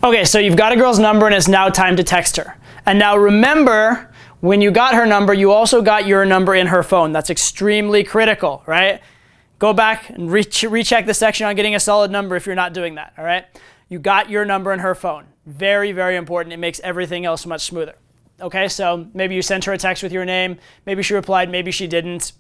Okay, so you've got a girl's number and it's now time to text her. And now remember, when you got her number, you also got your number in her phone. That's extremely critical, right? Go back and recheck the section on getting a solid number if you're not doing that, all right? You got your number in her phone. Very, very important. It makes everything else much smoother. Okay, so maybe you sent her a text with your name. Maybe she replied, maybe she didn't.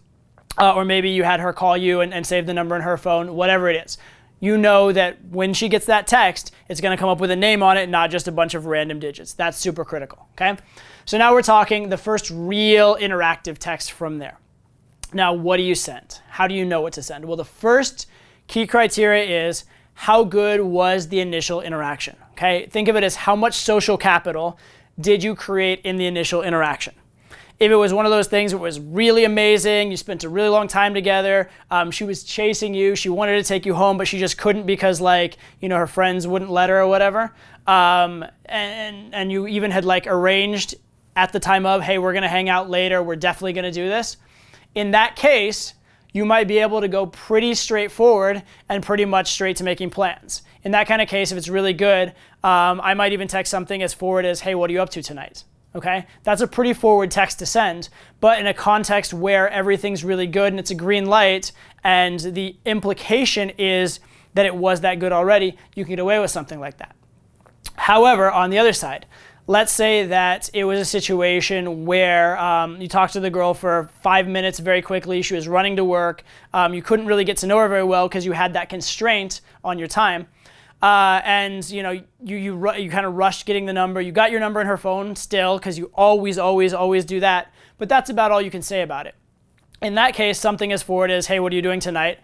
Or maybe you had her call you and save the number in her phone, whatever it is. You know that when she gets that text, it's going to come up with a name on it, not just a bunch of random digits. That's super critical, okay? So now we're talking the first real interactive text from there. Now, what do you send? How do you know what to send? Well, the first key criteria is how good was the initial interaction, okay? Think of it as how much social capital did you create in the initial interaction. If it was one of those things that was really amazing, you spent a really long time together, she was chasing you, she wanted to take you home, but she just couldn't because her friends wouldn't let her or whatever, and you even had arranged at the time of, hey, we're gonna hang out later, we're definitely gonna do this. In that case, you might be able to go pretty straightforward and pretty much straight to making plans. In that kind of case, if it's really good, I might even text something as forward as, hey, what are you up to tonight? Okay, that's a pretty forward text to send, but in a context where everything's really good and it's a green light and the implication is that it was that good already, you can get away with something like that. However, on the other side, let's say that it was a situation where you talked to the girl for 5 minutes very quickly, she was running to work, you couldn't really get to know her very well because you had that constraint on your time. And you kind of rushed getting the number. You got your number in her phone still because you always do that. But that's about all you can say about it. In that case, something as forward as, hey, what are you doing tonight?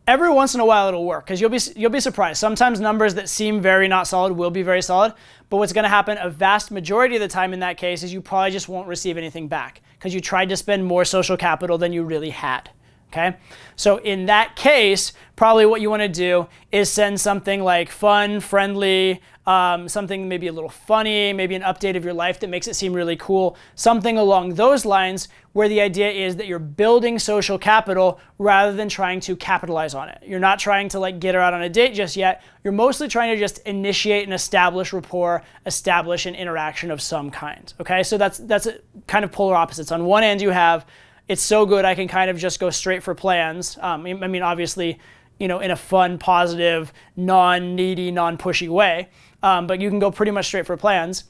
Every once in a while it'll work because you'll be surprised. Sometimes numbers that seem very not solid will be very solid. But what's going to happen a vast majority of the time in that case is you probably just won't receive anything back because you tried to spend more social capital than you really had. Okay, so in that case, probably what you want to do is send something like fun, friendly, something maybe a little funny, maybe an update of your life that makes it seem really cool, something along those lines where the idea is that you're building social capital rather than trying to capitalize on it. You're not trying to get her out on a date just yet. You're mostly trying to just initiate and establish rapport, establish an interaction of some kind. Okay, so that's kind of polar opposites. On one end, you have it's so good I can kind of just go straight for plans. I mean, obviously, in a fun, positive, non-needy, non-pushy way. But you can go pretty much straight for plans.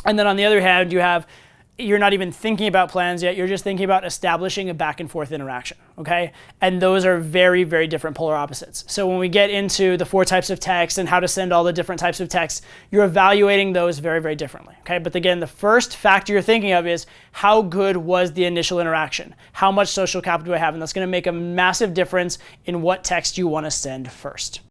And then on the other hand, you're not even thinking about plans yet. You're just thinking about establishing a back and forth interaction, okay? And those are very, very different polar opposites. So when we get into the 4 types of text and how to send all the different types of text, you're evaluating those very, very differently, okay? But again, the first factor you're thinking of is how good was the initial interaction? How much social capital do I have? And that's gonna make a massive difference in what text you wanna send first.